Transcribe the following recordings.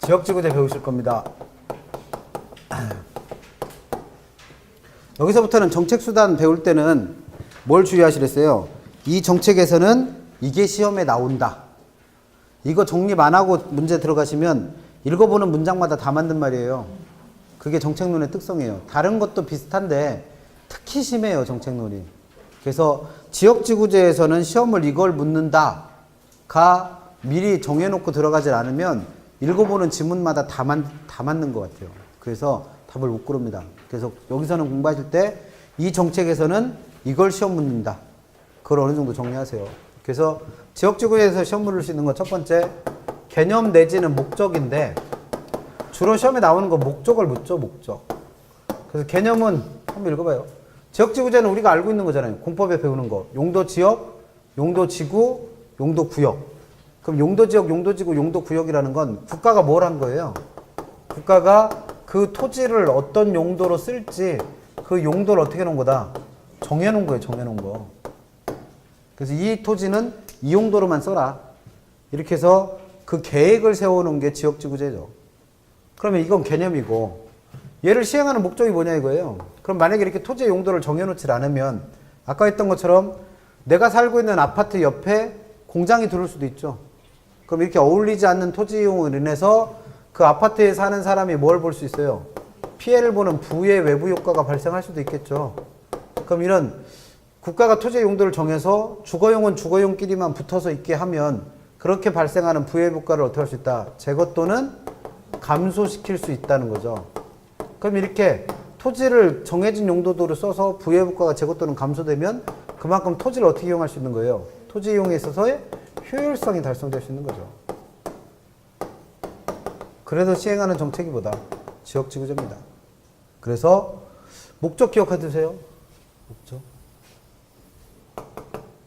지역지구제 배우실 겁니다. 여기서부터는 정책수단 배울 때는 뭘 주의하시랬어요? 이 정책에서는 이게 시험에 나온다. 이거 정립 안 하고 문제 들어가시면 읽어보는 문장마다 다 맞는 말이에요. 그게 정책론의 특성이에요. 다른 것도 비슷한데 특히 심해요, 정책론이. 그래서 지역지구제에서는 시험을 이걸 묻는다가 미리 정해놓고 들어가질 않으면 읽어보는 지문마다 다 맞는 것 같아요. 그래서 답을 못 고릅니다. 그래서 여기서는 공부하실 때 이 정책에서는 이걸 시험 묻는다. 그걸 어느 정도 정리하세요. 그래서 지역지구에서 시험 물을 수 있는 건 첫 번째, 개념 내지는 목적인데 주로 시험에 나오는 건 목적을 묻죠, 목적. 그래서 개념은 한번 읽어봐요. 지역지구제는 우리가 알고 있는 거잖아요. 공법에 배우는 거. 용도지역, 용도지구, 용도구역. 그럼 용도지역, 용도지구, 용도구역이라는 건 국가가 뭘 한 거예요? 국가가 그 토지를 어떤 용도로 쓸지 그 용도를 어떻게 해놓은 거다? 정해놓은 거예요, 정해놓은 거. 그래서 이 토지는 이 용도로만 써라. 이렇게 해서 그 계획을 세워놓은 게 지역지구제죠. 그러면 이건 개념이고 얘를 시행하는 목적이 뭐냐 이거예요. 그럼 만약에 이렇게 토지의 용도를 정해놓지 않으면 아까 했던 것처럼 내가 살고 있는 아파트 옆에 공장이 들어올 수도 있죠. 그럼 이렇게 어울리지 않는 토지 이용으로 인해서 그 아파트에 사는 사람이 뭘 볼 수 있어요? 피해를 보는 부의 외부 효과가 발생할 수도 있겠죠. 그럼 이런 국가가 토지의 용도를 정해서 주거용은 주거용끼리만 붙어서 있게 하면 그렇게 발생하는 부의 효과를 어떻게 할 수 있다? 제거 또는 감소시킬 수 있다는 거죠. 그럼 이렇게 토지를 정해진 용도도로 써서 부의 효과가 제거 또는 감소되면 그만큼 토지를 어떻게 이용할 수 있는 거예요? 토지 이용에 있어서의 효율성이 달성될 수 있는 거죠. 그래서 시행하는 정책이 뭐다? 지역지구제입니다. 그래서 목적 기억해 두세요. 목적.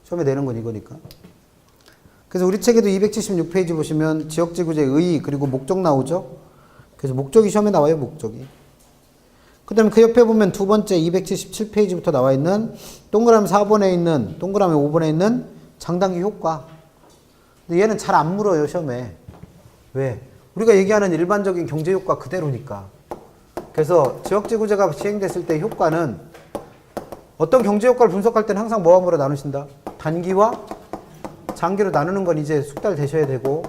시험에 내는 건 이거니까. 그래서 우리 책에도 276페이지 보시면 지역지구제의 의 그리고 목적 나오죠. 그래서 목적이 시험에 나와요. 목적이. 그 다음에 그 옆에 보면 두 번째 277페이지부터 나와 있는 동그라미 4번에 있는 동그라미 5번에 있는 장단기 효과. 근데 얘는 잘 안 물어요. 시험에. 왜? 우리가 얘기하는 일반적인 경제효과 그대로니까. 그래서 지역지구제가 시행됐을 때 효과는 어떤 경제효과를 분석할 때는 항상 뭐와 뭐로 나누신다? 단기와 장기로 나누는 건 이제 숙달 되셔야 되고,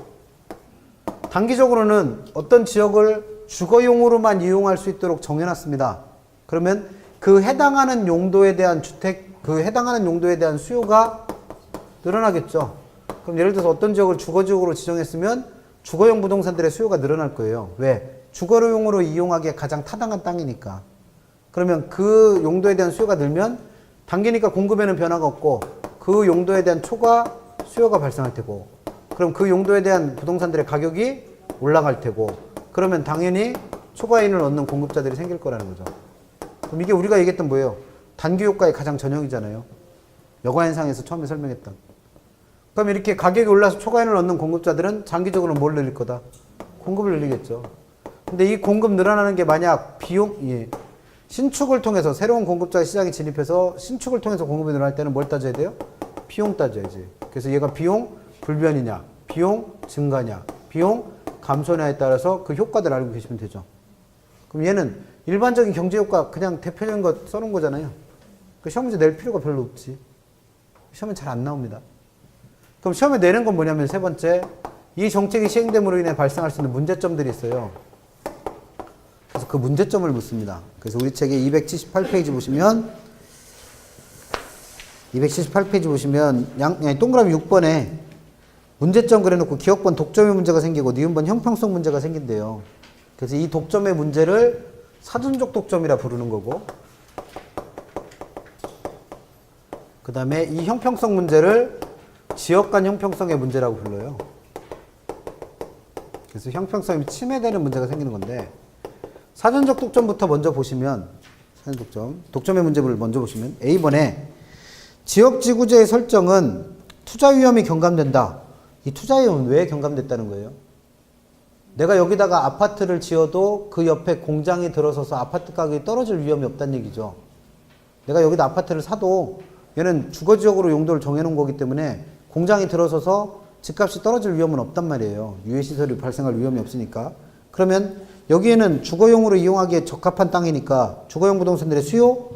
단기적으로는 어떤 지역을 주거용으로만 이용할 수 있도록 정해놨습니다. 그러면 그 해당하는 용도에 대한 주택, 그 해당하는 용도에 대한 수요가 늘어나겠죠. 그럼 예를 들어서 어떤 지역을 주거지역으로 지정했으면 주거용 부동산들의 수요가 늘어날 거예요. 왜? 주거용으로 이용하기에 가장 타당한 땅이니까. 그러면 그 용도에 대한 수요가 늘면 단기니까 공급에는 변화가 없고 그 용도에 대한 초과 수요가 발생할 테고, 그럼 그 용도에 대한 부동산들의 가격이 올라갈 테고, 그러면 당연히 초과인을 얻는 공급자들이 생길 거라는 거죠. 그럼 이게 우리가 얘기했던 뭐예요? 단기 효과의 가장 전형이잖아요. 여가현상에서 처음에 설명했던. 그럼 이렇게 가격이 올라서 초과인을 얻는 공급자들은 장기적으로 뭘 늘릴 거다? 공급을 늘리겠죠. 근데 이 공급 늘어나는 게 만약 신축을 통해서 새로운 공급자가 시장에 진입해서 신축을 통해서 공급이 늘어날 때는 뭘 따져야 돼요? 비용 따져야지. 그래서 얘가 비용 불변이냐, 비용 증가냐, 비용 감소냐에 따라서 그 효과들 알고 계시면 되죠. 그럼 얘는 일반적인 경제효과 그냥 대표적인 거 써놓은 거잖아요. 그 시험 문제 낼 필요가 별로 없지. 시험에 잘 안 나옵니다. 그럼 시험에 내는 건 뭐냐면 세 번째, 이 정책이 시행됨으로 인해 발생할 수 있는 문제점들이 있어요. 그래서 그 문제점을 묻습니다. 그래서 우리 책에 278페이지 보시면 동그라미 6번에 문제점 그래놓고 기억번 독점의 문제가 생기고 니은번 형평성 문제가 생긴대요. 그래서 이 독점의 문제를 사전적 독점이라 부르는 거고, 그 다음에 이 형평성 문제를 지역 간 형평성의 문제라고 불러요. 그래서 형평성이 침해되는 문제가 생기는 건데, 사전적 독점부터 먼저 보시면, 독점의 문제를 먼저 보시면, A번에 지역지구제의 설정은 투자 위험이 경감된다. 이 투자 위험은 왜 경감됐다는 거예요? 내가 여기다가 아파트를 지어도 그 옆에 공장이 들어서서 아파트 가격이 떨어질 위험이 없다는 얘기죠. 내가 여기다 아파트를 사도 얘는 주거지역으로 용도를 정해놓은 거기 때문에 공장이 들어서서 집값이 떨어질 위험은 없단 말이에요. 유해시설이 발생할 위험이 없으니까. 그러면 여기에는 주거용으로 이용하기에 적합한 땅이니까 주거용 부동산들의 수요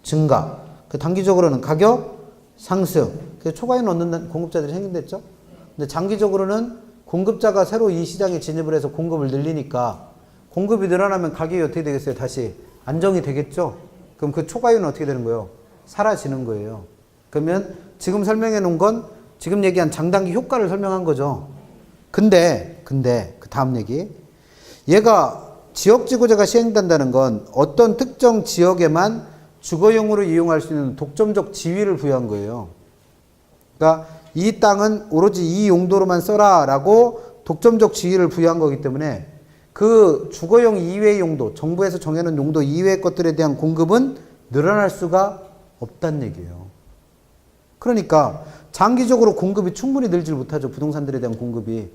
증가. 그 단기적으로는 가격 상승. 그래서 초과이윤 얻는 공급자들이 생긴댔죠. 근데 장기적으로는 공급자가 새로 이 시장에 진입을 해서 공급을 늘리니까 공급이 늘어나면 가격이 어떻게 되겠어요? 다시 안정이 되겠죠? 그럼 그 초과이윤은 어떻게 되는 거예요? 사라지는 거예요. 그러면 지금 설명해 놓은 건 지금 얘기한 장단기 효과를 설명한 거죠. 근데 그 다음 얘기. 얘가 지역지구제가 시행된다는 건 어떤 특정 지역에만 주거용으로 이용할 수 있는 독점적 지위를 부여한 거예요. 그러니까 이 땅은 오로지 이 용도로만 써라 라고 독점적 지위를 부여한 거기 때문에 그 주거용 이외의 용도, 정부에서 정해놓은 용도 이외의 것들에 대한 공급은 늘어날 수가 없다는 얘기예요. 그러니까 장기적으로 공급이 충분히 늘질 못하죠. 부동산들에 대한 공급이.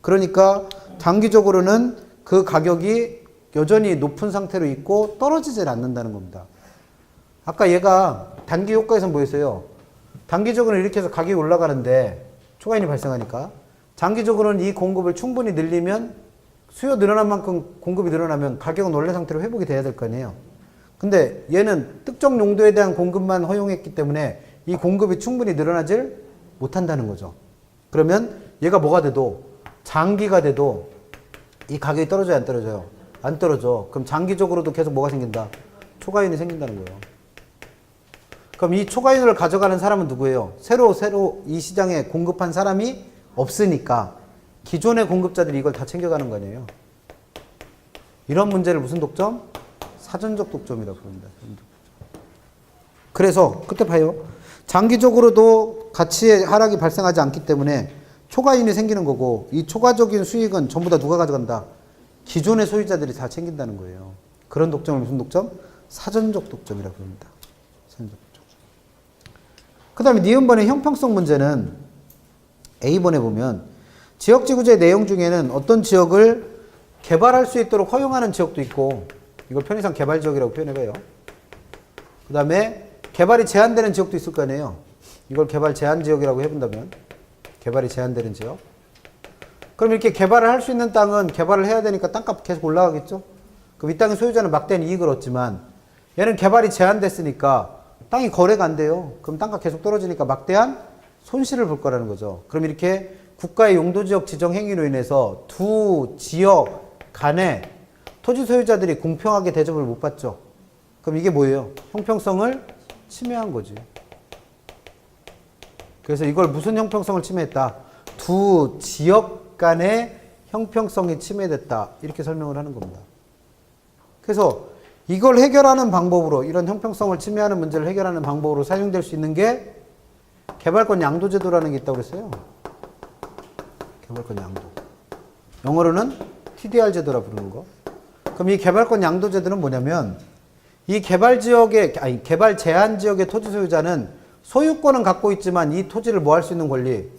그러니까 장기적으로는 그 가격이 여전히 높은 상태로 있고 떨어지질 않는다는 겁니다. 아까 얘가 단기 효과에서 뭐였어요? 단기적으로는 이렇게 해서 가격이 올라가는데 초과이윤이 발생하니까 장기적으로는 이 공급을 충분히 늘리면 수요 늘어난 만큼 공급이 늘어나면 가격은 원래 상태로 회복이 돼야 될 거 아니에요. 근데 얘는 특정 용도에 대한 공급만 허용했기 때문에 이 공급이 충분히 늘어나질 못한다는 거죠. 그러면 얘가 뭐가 돼도 장기가 돼도 이 가격이 떨어져요, 안 떨어져요? 안 떨어져. 그럼 장기적으로도 계속 뭐가 생긴다? 초과이윤이 생긴다는 거예요. 그럼 이 초과이윤을 가져가는 사람은 누구예요? 새로 이 시장에 공급한 사람이 없으니까 기존의 공급자들이 이걸 다 챙겨가는 거 아니에요? 이런 문제를 무슨 독점? 사전적 독점이라고 부릅니다. 그래서 그때 봐요. 장기적으로도 가치의 하락이 발생하지 않기 때문에 초과이윤이 생기는 거고 이 초과적인 수익은 전부 다 누가 가져간다? 기존의 소유자들이 다 챙긴다는 거예요. 그런 독점을 무슨 독점? 사전적 독점이라고 부릅니다. 사전적 독점. 그 다음에 니은번의 형평성 문제는 A번에 보면 지역지구제 내용 중에는 어떤 지역을 개발할 수 있도록 허용하는 지역도 있고 이걸 편의상 개발지역이라고 표현해봐요. 그 다음에 개발이 제한되는 지역도 있을 거 아니에요. 이걸 개발 제한지역이라고 해본다면 개발이 제한되는 지역. 그럼 이렇게 개발을 할 수 있는 땅은 개발을 해야 되니까 땅값 계속 올라가겠죠. 그럼 이 땅의 소유자는 막대한 이익을 얻지만 얘는 개발이 제한됐으니까 땅이 거래가 안 돼요. 그럼 땅값 계속 떨어지니까 막대한 손실을 볼 거라는 거죠. 그럼 이렇게 국가의 용도지역 지정 행위로 인해서 두 지역 간에 토지 소유자들이 공평하게 대접을 못 받죠. 그럼 이게 뭐예요? 형평성을 침해한 거지. 그래서 이걸 무슨 형평성을 침해했다? 두 지역 간의 형평성이 침해됐다. 이렇게 설명을 하는 겁니다. 그래서 이걸 해결하는 방법으로 이런 형평성을 침해하는 문제를 해결하는 방법으로 사용될 수 있는 게 개발권 양도제도라는 게 있다고 그랬어요. 개발권 양도. 영어로는 TDR 제도라 부르는 거. 그럼 이 개발권 양도 제도는 뭐냐면 이 개발 제한 지역의 토지 소유자는 소유권은 갖고 있지만 이 토지를 뭐 할 수 있는 권리?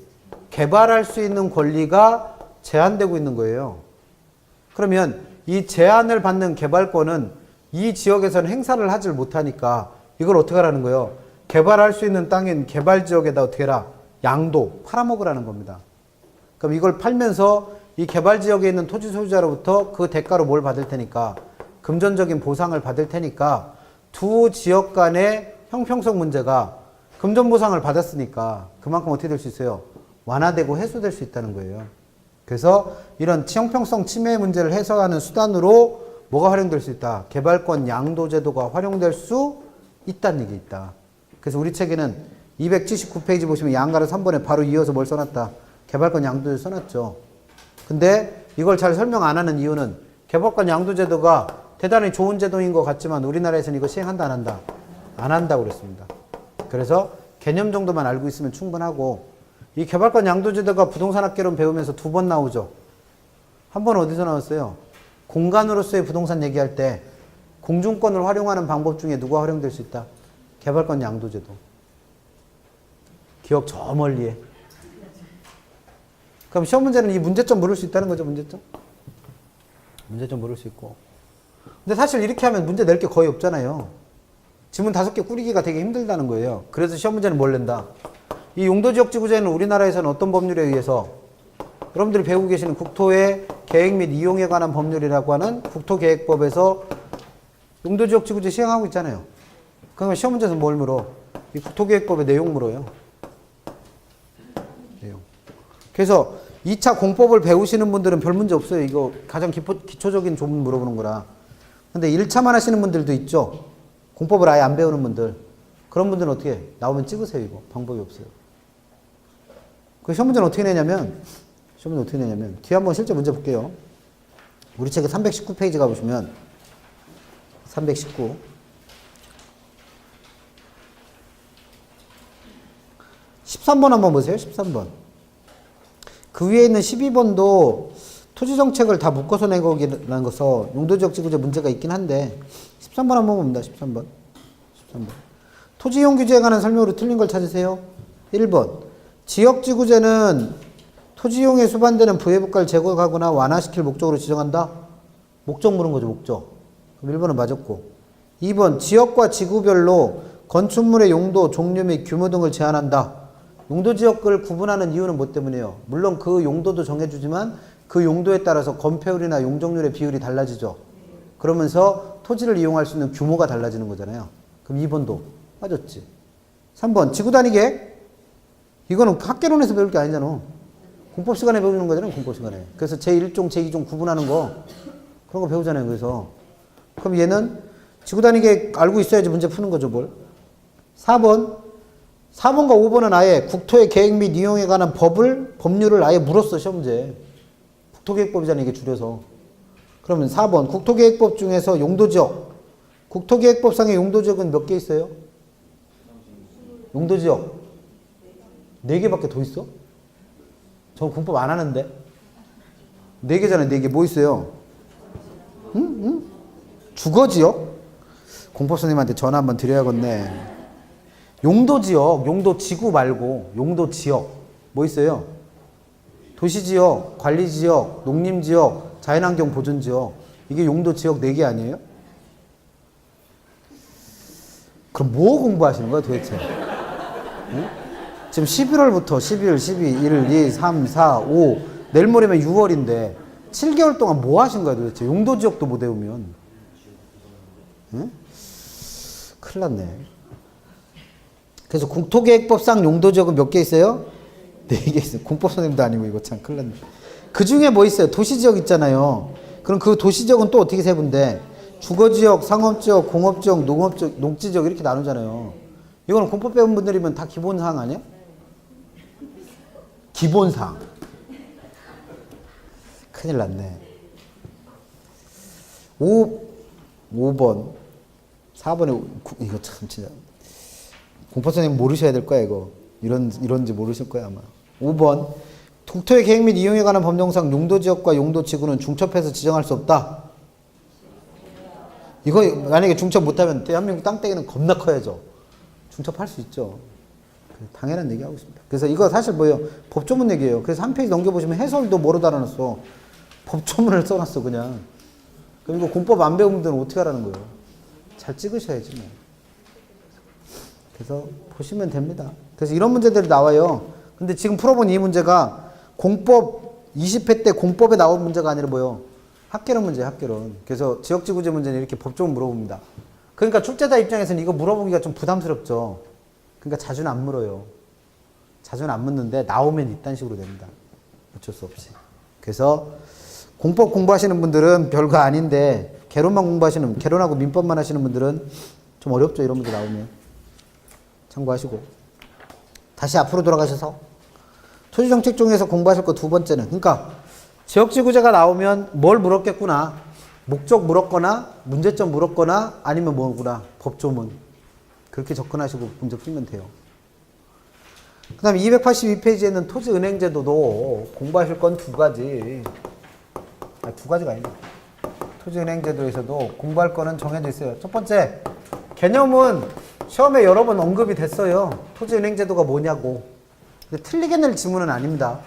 개발할 수 있는 권리가 제한되고 있는 거예요. 그러면 이 제한을 받는 개발권은 이 지역에서는 행사를 하질 못하니까 이걸 어떻게 하라는 거예요? 개발할 수 있는 땅인 개발 지역에다 어떻게 해라? 양도, 팔아먹으라는 겁니다. 그럼 이걸 팔면서 이 개발 지역에 있는 토지 소유자로부터 그 대가로 뭘 받을 테니까 금전적인 보상을 받을 테니까 두 지역 간의 형평성 문제가 금전 보상을 받았으니까 그만큼 어떻게 될 수 있어요? 완화되고 해소될 수 있다는 거예요. 그래서 이런 형평성 침해 문제를 해소하는 수단으로 뭐가 활용될 수 있다? 개발권 양도 제도가 활용될 수 있다는 얘기 있다. 그래서 우리 책에는 279페이지 보시면 양가를 3번에 바로 이어서 뭘 써놨다? 개발권 양도제도 써놨죠. 근데 이걸 잘 설명 안 하는 이유는 개발권 양도제도가 대단히 좋은 제도인 것 같지만 우리나라에서는 이거 시행한다 안 한다? 안 한다고 그랬습니다. 그래서 개념 정도만 알고 있으면 충분하고 이 개발권 양도제도가 부동산학개론 배우면서 2번 나오죠. 한 번 어디서 나왔어요? 공간으로서의 부동산 얘기할 때 공중권을 활용하는 방법 중에 누가 활용될 수 있다? 개발권 양도제도. 기억 저 멀리에. 그럼 시험 문제는 이 문제점 물을 수 있다는 거죠, 문제점? 문제점 물을 수 있고. 근데 사실 이렇게 하면 문제 낼 게 거의 없잖아요. 지문 5개 꾸리기가 되게 힘들다는 거예요. 그래서 시험 문제는 뭘 낸다? 이 용도지역지구제는 우리나라에서는 어떤 법률에 의해서 여러분들이 배우고 계시는 국토의 계획 및 이용에 관한 법률이라고 하는 국토계획법에서 용도지역지구제 시행하고 있잖아요. 그러면 시험 문제에서 뭘 물어? 이 국토계획법의 내용 물어요. 내용. 그래서 2차 공법을 배우시는 분들은 별 문제 없어요. 이거 가장 기초적인 조문 물어보는 거라. 근데 1차만 하시는 분들도 있죠. 공법을 아예 안 배우는 분들. 그런 분들은 어떻게 해? 나오면 찍으세요. 이거 방법이 없어요. 그 시험 문제는 어떻게 내냐면 뒤에 한번 실제 문제 볼게요. 우리 책에 319페이지 가보시면 319 13번 한번 보세요. 13번. 그 위에 있는 12번도 토지정책을 다 묶어서 낸 거라는 것서 용도지역지구제 문제가 있긴 한데 13번 한번 봅니다. 13번. 토지이용 규제에 관한 설명으로 틀린 걸 찾으세요. 1번. 지역지구제는 토지이용에 수반되는 부해부가를 제거하거나 완화시킬 목적으로 지정한다. 목적 물은 거죠. 목적. 그럼 1번은 맞았고. 2번. 지역과 지구별로 건축물의 용도, 종류 및 규모 등을 제한한다. 용도지역을 구분하는 이유는 뭐 때문이에요? 물론 그 용도도 정해주지만 그 용도에 따라서 건폐율이나 용적률의 비율이 달라지죠. 그러면서 토지를 이용할 수 있는 규모가 달라지는 거잖아요. 그럼 2번도 맞았지. 3번 지구단위계획. 이거는 학개론에서 배울 게 아니잖아. 공법 시간에 배우는 거잖아요. 공법 시간에. 그래서 제1종, 제2종 구분하는 거 그런 거 배우잖아요. 그래서 그럼 얘는 지구단위계획 알고 있어야지 문제 푸는 거죠. 뭘. 4번과 5번은 아예 국토의 계획 및 이용에 관한 법률을 아예 물었어. 시험 문제. 국토계획법이잖아요. 이게 줄여서. 그러면 4번 국토계획법 중에서 용도지역. 국토계획법상의 용도지역은 몇 개 있어요? 용도지역 4개밖에 더 있어? 저 공법 안 하는데. 4개잖아요. 4개. 뭐 있어요? 응? 주거지역? 공법 선생님한테 전화 한번 드려야겠네. 용도지역, 용도지구 말고 용도지역. 뭐 있어요? 도시지역, 관리지역, 농림지역, 자연환경 보존지역. 이게 용도지역 4개 아니에요? 그럼 뭐 공부하시는 거야 도대체? 응? 지금 11월부터 11, 12, 1, 2, 3, 4, 5 내일 모레면 6월인데 7개월 동안 뭐 하신 거야 도대체? 용도지역도 못 외우면. 응? 큰일 났네. 그래서 국토계획법상 용도지역은 몇 개 있어요? 4개 있어요. 공법 선생님도 아니고 이거 참 큰일 났네. 그 중에 뭐 있어요? 도시지역 있잖아요. 그럼 그 도시지역은 또 어떻게 세분데? 주거지역, 상업지역, 공업지역, 농업지역, 녹지지역 이렇게 나누잖아요. 이거는 공법 배운 분들이면 다 기본사항 아니야? 기본사항. 큰일 났네. 5번. 4번에, 이거 참 진짜. 공법 선생님 모르셔야 될 거야, 이거. 이런지 모르실 거야, 아마. 5번. 국토의 계획 및 이용에 관한 법령상 용도지역과 용도지구는 중첩해서 지정할 수 없다. 이거 만약에 중첩 못하면 대한민국 땅덩이는 겁나 커야죠. 중첩할 수 있죠. 당연한 얘기하고 있습니다. 그래서 이거 사실 뭐예요? 법조문 얘기예요. 그래서 한 페이지 넘겨보시면 해설도 뭐로 달아놨어. 법조문을 써놨어 그냥. 그럼 이거 공법 안 배운 분들은 어떻게 하라는 거예요? 잘 찍으셔야지 뭐. 그래서 보시면 됩니다. 그래서 이런 문제들이 나와요. 근데 지금 풀어본 이 문제가 공법 20회 때 공법에 나온 문제가 아니라 뭐예요? 학개론 문제예요. 학개론. 그래서 지역지구제 문제는 이렇게 법조문 물어봅니다. 그러니까 출제자 입장에서는 이거 물어보기가 좀 부담스럽죠. 그러니까 자주는 안 물어요. 자주는 안 묻는데 나오면 이딴 식으로 됩니다. 어쩔 수 없이. 그래서 공법 공부하시는 분들은 별거 아닌데 개론하고 민법만 하시는 분들은 좀 어렵죠. 이런 문제 나오면. 참고하시고. 다시 앞으로 돌아가셔서 토지정책 중에서 공부하실 거 2번째는 그러니까 지역지구제가 나오면 뭘 물었겠구나. 목적 물었거나 문제점 물었거나 아니면 뭐구나. 법조문. 그렇게 접근하시고 문제 풀면 돼요. 그 다음에 282페이지에는 토지은행제도도 공부하실 건 2가지. 2가지가 아니네. 토지은행제도에서도 공부할 거는 정해져 있어요. 첫 번째, 개념은 시험에 여러 번 언급이 됐어요. 토지은행제도가 뭐냐고. 근데 틀리게 낼 지문은 아닙니다.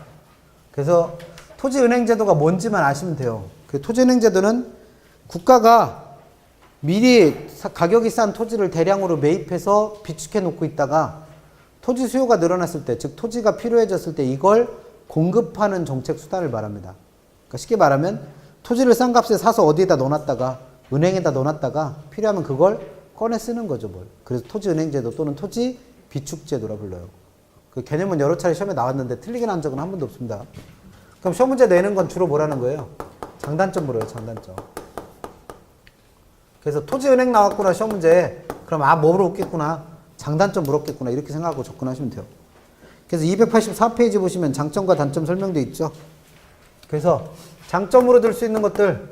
그래서 토지은행제도가 뭔지만 아시면 돼요. 그 토지은행제도는 국가가 미리 가격이 싼 토지를 대량으로 매입해서 비축해 놓고 있다가 토지 수요가 늘어났을 때, 즉 토지가 필요해졌을 때 이걸 공급하는 정책 수단을 말합니다. 그러니까 쉽게 말하면 토지를 싼 값에 사서 어디에다 넣어놨다가 은행에다 넣어놨다가 필요하면 그걸 꺼내 쓰는 거죠, 뭘. 그래서 토지은행제도 또는 토지 비축제도라 불러요. 그 개념은 여러 차례 시험에 나왔는데 틀리게 난 적은 한 번도 없습니다. 그럼 시험 문제 내는 건 주로 뭐라는 거예요? 장단점 물어요, 장단점. 그래서 토지은행 나왔구나, 시험 문제. 그럼 뭐 물었겠구나. 장단점 물었겠구나. 이렇게 생각하고 접근하시면 돼요. 그래서 284페이지 보시면 장점과 단점 설명되어 있죠. 그래서 장점으로 들 수 있는 것들.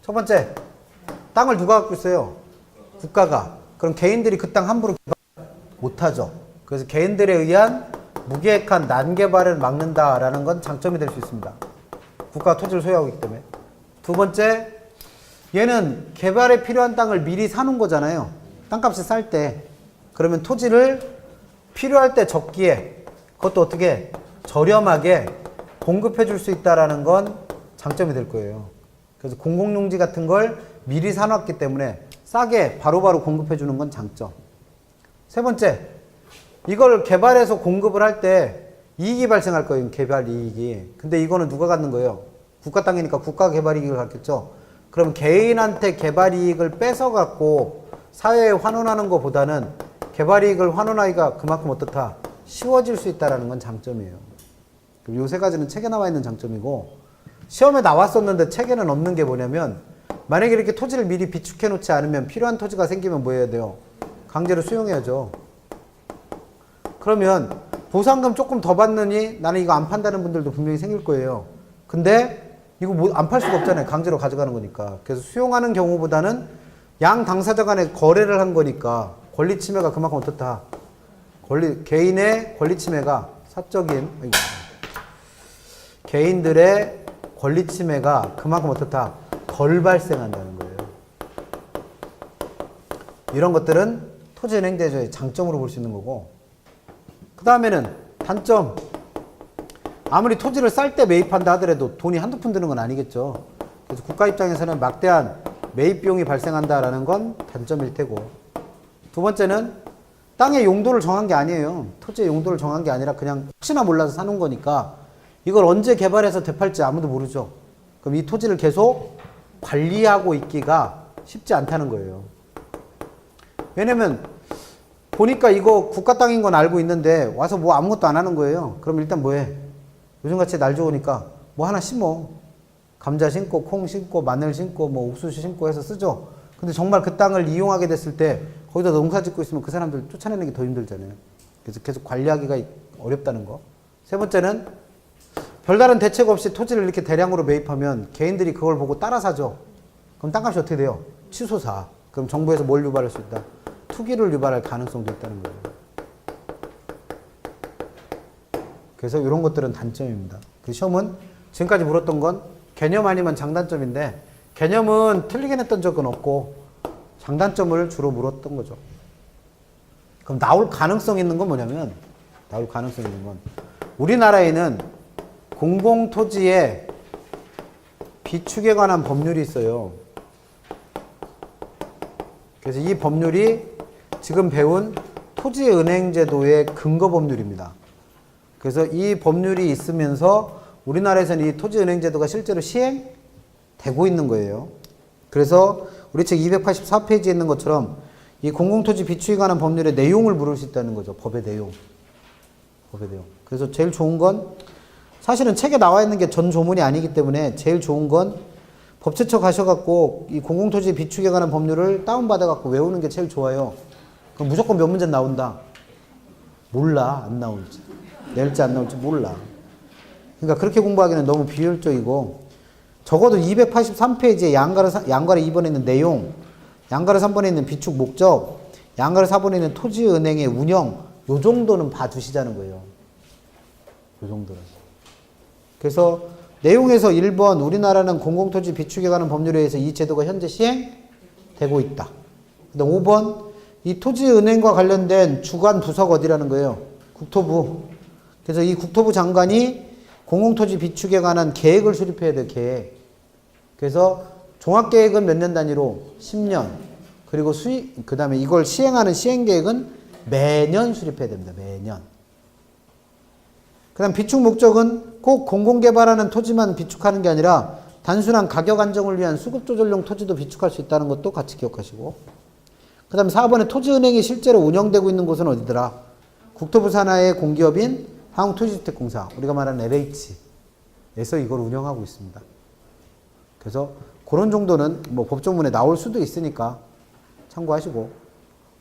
첫 번째, 땅을 누가 갖고 있어요? 국가가. 그럼 개인들이 그 땅 함부로 개발 못하죠. 그래서 개인들에 의한 무계획한 난개발을 막는다라는 건 장점이 될 수 있습니다. 국가가 토지를 소유하고 있기 때문에. 두 번째, 얘는 개발에 필요한 땅을 미리 사놓은 거잖아요. 땅값이 쌀 때. 그러면 토지를 필요할 때 적기에 그것도 어떻게 저렴하게 공급해 줄 수 있다라는 건 장점이 될 거예요. 그래서 공공용지 같은 걸 미리 사놨기 때문에 싸게 바로바로 공급해 주는 건 장점. 세 번째, 이걸 개발해서 공급을 할 때 이익이 발생할 거예요. 개발 이익이. 근데 이거는 누가 갖는 거예요? 국가 땅이니까 국가 개발 이익을 갖겠죠. 그럼 개인한테 개발 이익을 뺏어 갖고 사회에 환원하는 것보다는 개발 이익을 환원하기가 그만큼 어떻다? 쉬워질 수 있다는 건 장점이에요. 요 세 가지는 책에 나와 있는 장점이고, 시험에 나왔었는데 책에는 없는 게 뭐냐면, 만약에 이렇게 토지를 미리 비축해 놓지 않으면 필요한 토지가 생기면 뭐 해야 돼요? 강제로 수용해야죠. 그러면 보상금 조금 더 받느니 나는 이거 안 판다는 분들도 분명히 생길 거예요. 근데 이거 뭐 안 팔 수가 없잖아요. 강제로 가져가는 거니까. 그래서 수용하는 경우보다는 양 당사자 간에 거래를 한 거니까 권리 침해가 그만큼 어떻다? 개인의 권리 침해가 개인들의 권리 침해가 그만큼 어떻다? 덜 발생한다는 거예요. 이런 것들은 토지은행제도의 장점으로 볼 수 있는 거고, 그 다음에는 단점. 아무리 토지를 쌀 때 매입한다 하더라도 돈이 한두 푼 드는 건 아니겠죠. 그래서 국가 입장에서는 막대한 매입 비용이 발생한다라는 건 단점일 테고, 두 번째는 땅의 용도를 정한 게 아니에요. 토지의 용도를 정한 게 아니라 그냥 혹시나 몰라서 사놓은 거니까 이걸 언제 개발해서 되팔지 아무도 모르죠. 그럼 이 토지를 계속 관리하고 있기가 쉽지 않다는 거예요. 왜냐면 보니까 이거 국가 땅인 건 알고 있는데 와서 뭐 아무것도 안 하는 거예요. 그럼 일단 뭐 해? 요즘같이 날 좋으니까 뭐 하나 심어. 감자 심고 콩 심고 마늘 심고 뭐 옥수수 심고 해서 쓰죠. 근데 정말 그 땅을 이용하게 됐을 때 거기다 농사 짓고 있으면 그 사람들 쫓아내는 게 더 힘들잖아요. 그래서 계속 관리하기가 어렵다는 거. 세 번째는 별다른 대책 없이 토지를 이렇게 대량으로 매입하면 개인들이 그걸 보고 따라 사죠. 그럼 땅값이 어떻게 돼요? 치솟아. 그럼 정부에서 뭘 유발할 수 있다? 투기를 유발할 가능성도 있다는 거예요. 그래서 이런 것들은 단점입니다. 그 시험은 지금까지 물었던 건 개념 아니면 장단점인데, 개념은 틀리게 냈던 적은 없고 장단점을 주로 물었던 거죠. 그럼 나올 가능성 있는 건 뭐냐면, 우리나라에는 공공토지의 비축에 관한 법률이 있어요. 그래서 이 법률이 지금 배운 토지은행제도의 근거 법률입니다. 그래서 이 법률이 있으면서 우리나라에서는 이 토지은행제도가 실제로 시행되고 있는 거예요. 그래서 우리 책 284페이지에 있는 것처럼 이 공공토지 비축에 관한 법률의 내용을 물을 수 있다는 거죠. 법의 내용. 그래서 제일 좋은 건, 사실은 책에 나와 있는 게 전 조문이 아니기 때문에 제일 좋은 건 법제처 가셔갖고 이 공공토지 비축에 관한 법률을 다운받아갖고 외우는 게 제일 좋아요. 그럼 무조건 몇 문제 나온다? 몰라, 안 나올지. 낼지 안 나올지 몰라. 그러니까 그렇게 공부하기는 너무 비효율적이고, 적어도 283페이지에 양가를 2번에 있는 내용, 양가를 3번에 있는 비축 목적, 양가를 4번에 있는 토지은행의 운영, 요 정도는 봐두시자는 거예요. 요 정도는. 그래서 내용에서 1번 우리나라는 공공토지 비축에 관한 법률에 의해서 이 제도가 현재 시행되고 있다. 그다음 5번 이 토지은행과 관련된 주관 부서가 어디라는 거예요? 국토부. 그래서 이 국토부 장관이 공공토지 비축에 관한 계획을 수립해야 돼요. 계획. 그래서 종합계획은 몇 년 단위로? 10년. 그리고 그 다음에 이걸 시행하는 시행계획은 매년 수립해야 됩니다. 매년. 그 다음 비축 목적은 꼭 공공개발하는 토지만 비축하는 게 아니라 단순한 가격 안정을 위한 수급 조절용 토지도 비축할 수 있다는 것도 같이 기억하시고. 그 다음 4번에 토지은행이 실제로 운영되고 있는 곳은 어디더라? 국토부 산하의 공기업인 한국토지주택공사, 우리가 말하는 LH에서 이걸 운영하고 있습니다. 그래서 그런 정도는 뭐 법조문에 나올 수도 있으니까 참고하시고.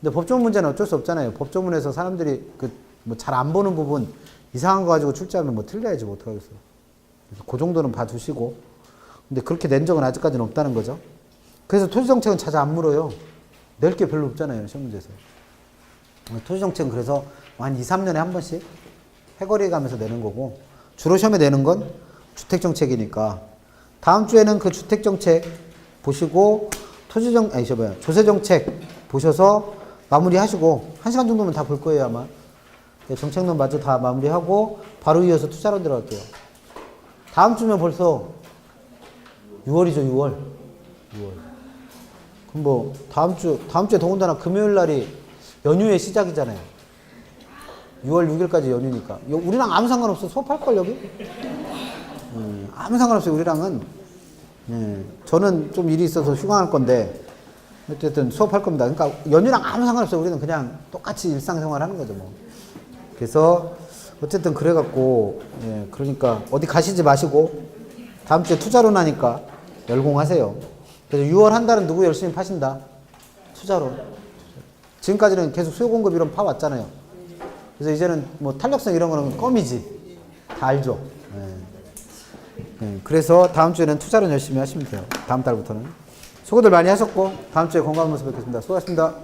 근데 법조문 문제는 어쩔 수 없잖아요. 법조문에서 사람들이 뭐 잘 안 보는 부분 이상한 거 가지고 출제하면 뭐 틀려야지 뭐 어떡하겠어요. 그래서 그 정도는 봐두시고. 근데 그렇게 낸 적은 아직까지는 없다는 거죠. 그래서 토지정책은 자주 안 물어요. 낼 게 별로 없잖아요, 시험 문제에서. 토지정책은 그래서 한 2, 3년에 한 번씩 해거리에 가면서 내는 거고, 주로 시험에 내는 건 주택정책이니까. 다음 주에는 그 주택정책 보시고, 조세정책 보셔서 마무리 하시고, 1시간 정도면 다 볼 거예요, 아마. 정책론 마저 다 마무리하고, 바로 이어서 투자론 들어갈게요. 다음 주면 벌써 6월이죠, 6월. 그럼 뭐, 다음 주에 더군다나 금요일 날이 연휴의 시작이잖아요. 6월 6일까지 연휴니까. 우리랑 아무 상관없어. 수업할걸, 여기? 아무 상관없어요, 우리랑은. 저는 좀 일이 있어서 휴강할 건데, 어쨌든 수업할 겁니다. 그러니까 연휴랑 아무 상관없어요. 우리는 그냥 똑같이 일상생활 하는 거죠, 뭐. 그래서, 어쨌든 그래갖고, 그러니까 어디 가시지 마시고, 다음 주에 투자론 하니까 열공하세요. 그래서 6월 한 달은 누구 열심히 파신다? 투자론. 지금까지는 계속 수요 공급 이런 파왔잖아요. 그래서 이제는 뭐 탄력성 이런 거는 껌이지. 다 알죠. 그래서 다음 주에는 투자론 열심히 하시면 돼요. 다음 달부터는. 수고들 많이 하셨고 다음 주에 건강한 모습 뵙겠습니다. 수고하셨습니다.